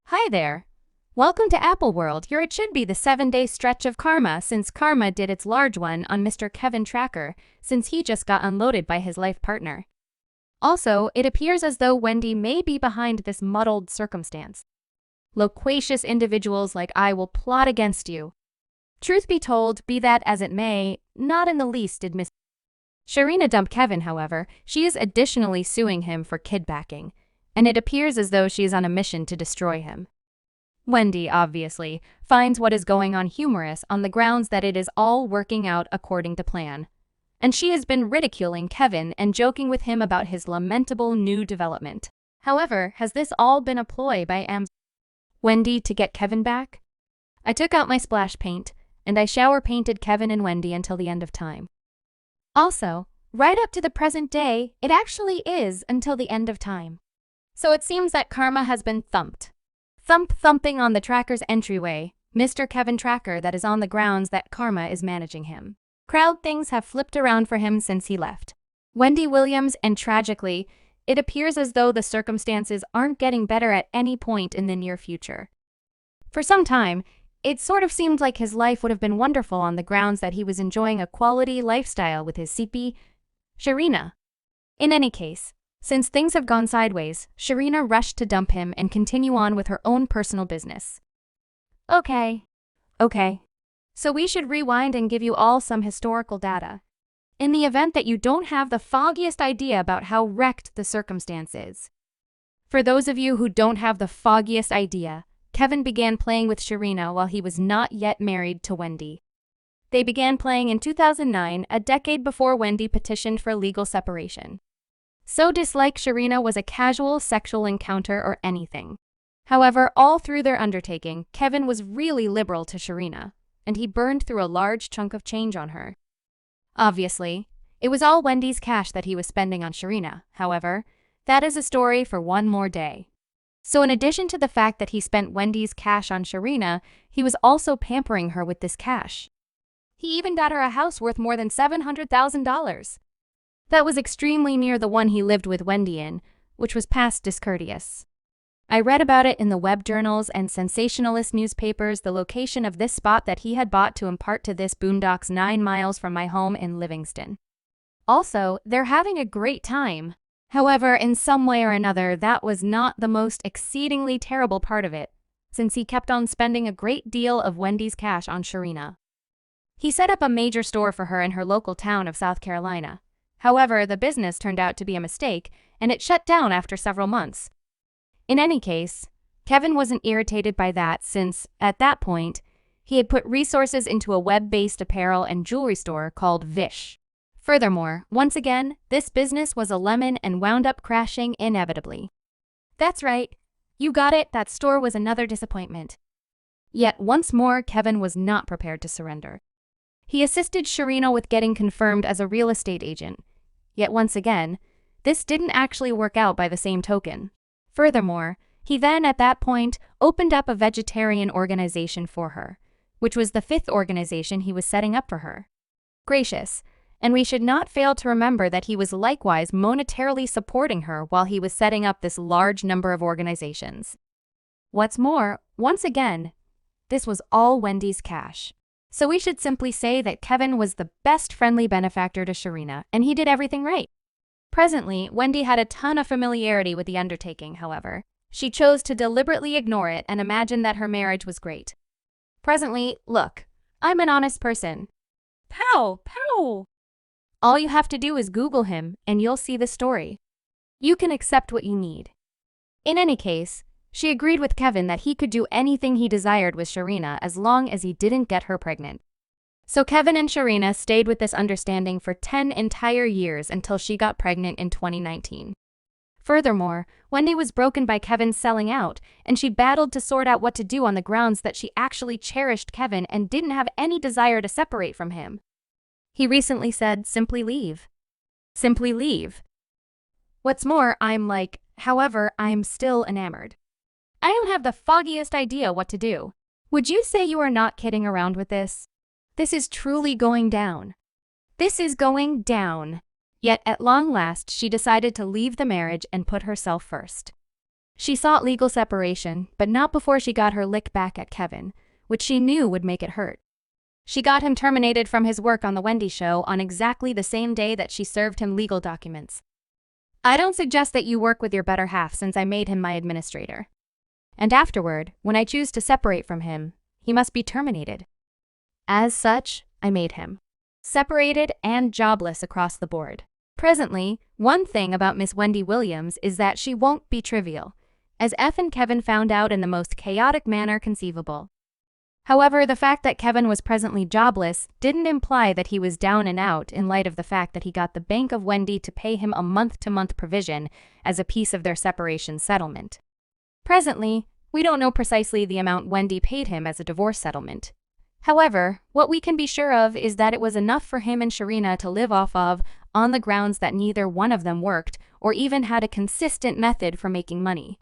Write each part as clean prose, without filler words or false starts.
Hi there. Welcome to Apple World. It should be the 7-day stretch of karma since karma did its large one on Mr. Kevin Tracker since he just got unloaded by his life partner. Also, it appears as though Wendy may be behind this muddled circumstance. Loquacious individuals like I will plot against you. Truth be told, be that as it may, not in the least did Miss Sharina dump Kevin, however. She is additionally suing him for kidnapping, and it appears as though she is on a mission to destroy him. Wendy, obviously, finds what is going on humorous on the grounds that it is all working out according to plan. And she has been ridiculing Kevin and joking with him about his lamentable new development. However, has this all been a ploy by Wendy to get Kevin back? I took out my splash paint, and I shower painted Kevin and Wendy until the end of time. Also, right up to the present day, it actually is until the end of time. So it seems that karma has been thumped. Thumping on the Tracker's entryway, Mr. Kevin Tracker that is on the grounds that karma is managing him. Crowd things have flipped around for him since he left Wendy Williams, and tragically, it appears as though the circumstances aren't getting better at any point in the near future. For some time, it sort of seemed like his life would have been wonderful on the grounds that he was enjoying a quality lifestyle with his CP, Sharina. In any case, since things have gone sideways, Sharina rushed to dump him and continue on with her own personal business. Okay. So we should rewind and give you all some historical data. In the event that you don't have the foggiest idea about how wrecked the circumstance is. For those of you who don't have the foggiest idea, Kevin began playing with Sharina while he was not yet married to Wendy. They began playing in 2009, a decade before Wendy petitioned for legal separation. So dislike Sharina was a casual sexual encounter or anything. However, all through their undertaking, Kevin was really liberal to Sharina, and he burned through a large chunk of change on her. Obviously, it was all Wendy's cash that he was spending on Sharina. However, that is a story for one more day. So in addition to the fact that he spent Wendy's cash on Sharina, he was also pampering her with this cash. He even got her a house worth more than $700,000. That was extremely near the one he lived with Wendy in, which was past discourteous. I read about it in the web journals and sensationalist newspapers, the location of this spot that he had bought to impart to this boondocks 9 miles from my home in Livingston. Also, they're having a great time. However, in some way or another, that was not the most exceedingly terrible part of it, since he kept on spending a great deal of Wendy's cash on Sharina. He set up a major store for her in her local town of South Carolina. However, the business turned out to be a mistake, and it shut down after several months. In any case, Kevin wasn't irritated by that since, at that point, he had put resources into a web-based apparel and jewelry store called Vish. Furthermore, once again, this business was a lemon and wound up crashing inevitably. That's right, you got it, that store was another disappointment. Yet once more, Kevin was not prepared to surrender. He assisted Sharina with getting confirmed as a real estate agent. Yet once again, this didn't actually work out by the same token. Furthermore, he then at that point opened up a vegetarian organization for her, which was the 5th organization he was setting up for her. Gracious, and we should not fail to remember that he was likewise monetarily supporting her while he was setting up this large number of organizations. What's more, once again, this was all Wendy's cash. So we should simply say that Kevin was the best friendly benefactor to Sharina, and he did everything right. Presently, Wendy had a ton of familiarity with the undertaking, however. She chose to deliberately ignore it and imagine that her marriage was great. Presently, look, I'm an honest person. Pow! All you have to do is Google him, and you'll see the story. You can accept what you need. In any case, she agreed with Kevin that he could do anything he desired with Sharina as long as he didn't get her pregnant. So Kevin and Sharina stayed with this understanding for 10 entire years until she got pregnant in 2019. Furthermore, Wendy was broken by Kevin selling out, and she battled to sort out what to do on the grounds that she actually cherished Kevin and didn't have any desire to separate from him. He recently said, simply leave. Simply leave. What's more, however, I'm still enamored. I don't have the foggiest idea what to do. Would you say you are not kidding around with this? This is truly going down. This is going down. Yet at long last, she decided to leave the marriage and put herself first. She sought legal separation, but not before she got her lick back at Kevin, which she knew would make it hurt. She got him terminated from his work on the Wendy show on exactly the same day that she served him legal documents. I don't suggest that you work with your better half since I made him my administrator. And afterward, when I choose to separate from him, he must be terminated. As such, I made him separated and jobless across the board. Presently, one thing about Miss Wendy Williams is that she won't be trivial, as F and Kevin found out in the most chaotic manner conceivable. However, the fact that Kevin was presently jobless didn't imply that he was down and out in light of the fact that he got the bank of Wendy to pay him a month-to-month provision as a piece of their separation settlement. Presently, we don't know precisely the amount Wendy paid him as a divorce settlement. However, what we can be sure of is that it was enough for him and Sharina to live off of on the grounds that neither one of them worked or even had a consistent method for making money.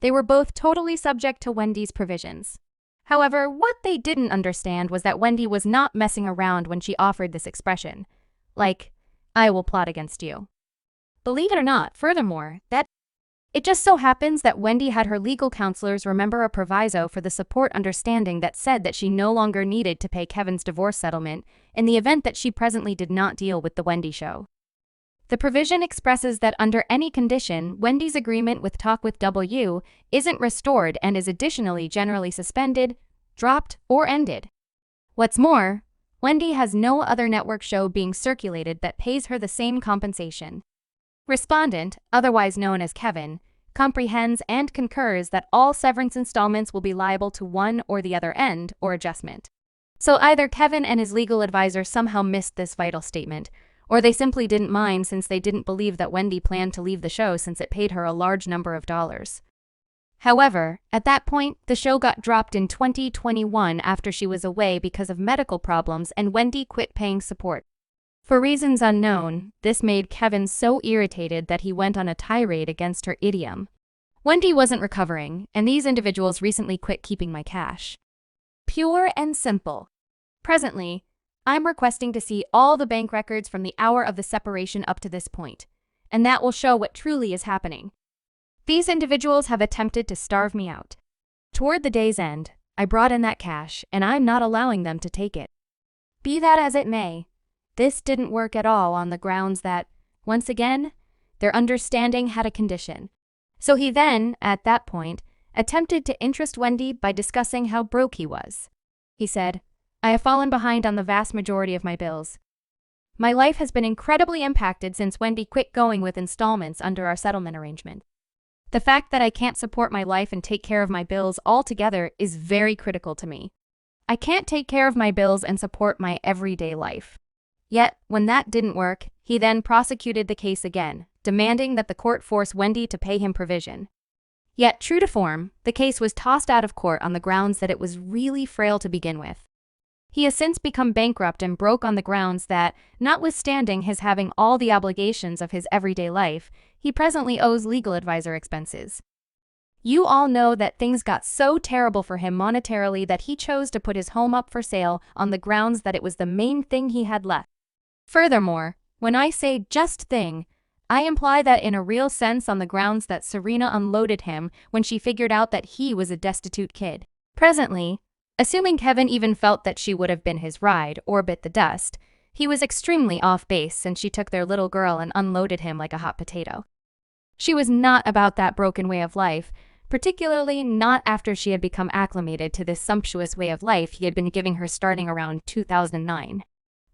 They were both totally subject to Wendy's provisions. However, what they didn't understand was that Wendy was not messing around when she offered this expression, like, I will plot against you. Believe it or not, furthermore, that it just so happens that Wendy had her legal counselors remember a proviso for the support understanding that said that she no longer needed to pay Kevin's divorce settlement in the event that she presently did not deal with the Wendy show. The provision expresses that under any condition, Wendy's agreement with Talk with W isn't restored and is additionally generally suspended, dropped, or ended. What's more, Wendy has no other network show being circulated that pays her the same compensation. Respondent, otherwise known as Kevin, comprehends and concurs that all severance installments will be liable to one or the other end or adjustment. So either Kevin and his legal advisor somehow missed this vital statement, or they simply didn't mind since they didn't believe that Wendy planned to leave the show since it paid her a large number of dollars. However, at that point, the show got dropped in 2021 after she was away because of medical problems and Wendy quit paying support. For reasons unknown, this made Kevin so irritated that he went on a tirade against her idiom. Wendy wasn't recovering, and these individuals recently quit keeping my cash. Pure and simple. Presently, I'm requesting to see all the bank records from the hour of the separation up to this point, and that will show what truly is happening. These individuals have attempted to starve me out. Toward the day's end, I brought in that cash, and I'm not allowing them to take it. Be that as it may, this didn't work at all on the grounds that, once again, their understanding had a condition. So he then, at that point, attempted to interest Wendy by discussing how broke he was. He said, I have fallen behind on the vast majority of my bills. My life has been incredibly impacted since Wendy quit going with installments under our settlement arrangement. The fact that I can't support my life and take care of my bills altogether is very critical to me. I can't take care of my bills and support my everyday life. Yet, when that didn't work, he then prosecuted the case again, demanding that the court force Wendy to pay him provision. Yet, true to form, the case was tossed out of court on the grounds that it was really frail to begin with. He has since become bankrupt and broke on the grounds that, notwithstanding his having all the obligations of his everyday life, he presently owes legal advisor expenses. You all know that things got so terrible for him monetarily that he chose to put his home up for sale on the grounds that it was the main thing he had left. Furthermore, when I say just thing, I imply that in a real sense on the grounds that Sharina unloaded him when she figured out that he was a destitute kid. Presently, assuming Kevin even felt that she would have been his ride or bit the dust, he was extremely off base since she took their little girl and unloaded him like a hot potato. She was not about that broken way of life, particularly not after she had become acclimated to this sumptuous way of life he had been giving her starting around 2009.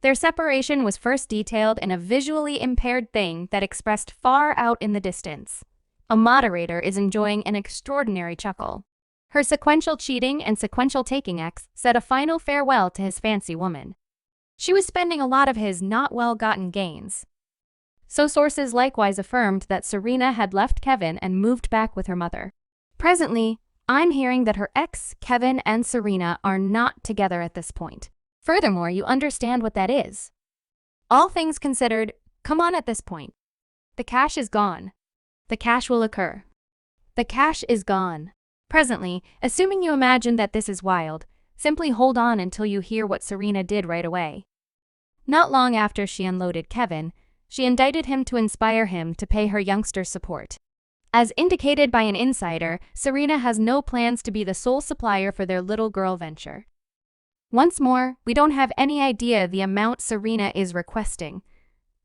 Their separation was first detailed in a visually impaired thing that expressed far out in the distance. A moderator is enjoying an extraordinary chuckle. Her sequential cheating and sequential taking ex said a final farewell to his fancy woman. She was spending a lot of his not well-gotten gains. So sources likewise affirmed that Sharina had left Kevin and moved back with her mother. Presently, I'm hearing that her ex, Kevin, and Sharina are not together at this point. Furthermore, you understand what that is. All things considered, come on at this point. The cash is gone. The cash will occur. The cash is gone. Presently, assuming you imagine that this is wild, simply hold on until you hear what Sharina did right away. Not long after she unloaded Kevin, she indicted him to inspire him to pay her youngster support. As indicated by an insider, Sharina has no plans to be the sole supplier for their little girl venture. Once more, we don't have any idea the amount Sharina is requesting.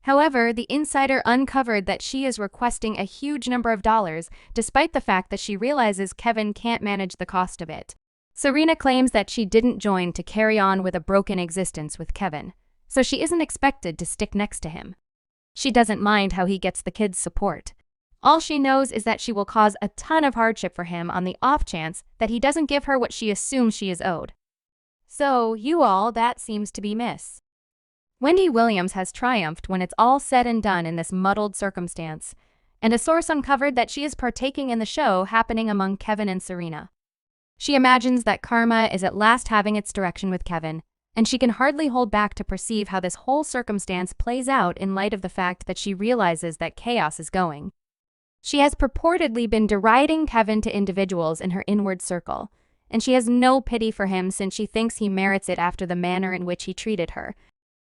However, the insider uncovered that she is requesting a huge number of dollars, despite the fact that she realizes Kevin can't manage the cost of it. Sharina claims that she didn't join to carry on with a broken existence with Kevin, so she isn't expected to stick next to him. She doesn't mind how he gets the kids' support. All she knows is that she will cause a ton of hardship for him on the off chance that he doesn't give her what she assumes she is owed. So, that seems to be miss. Wendy Williams has triumphed when it's all said and done in this muddled circumstance, and a source uncovered that she is partaking in the show happening among Kevin and Sharina. She imagines that karma is at last having its direction with Kevin, and she can hardly hold back to perceive how this whole circumstance plays out in light of the fact that she realizes that chaos is going. She has purportedly been deriding Kevin to individuals in her inward circle, and she has no pity for him since she thinks he merits it after the manner in which he treated her,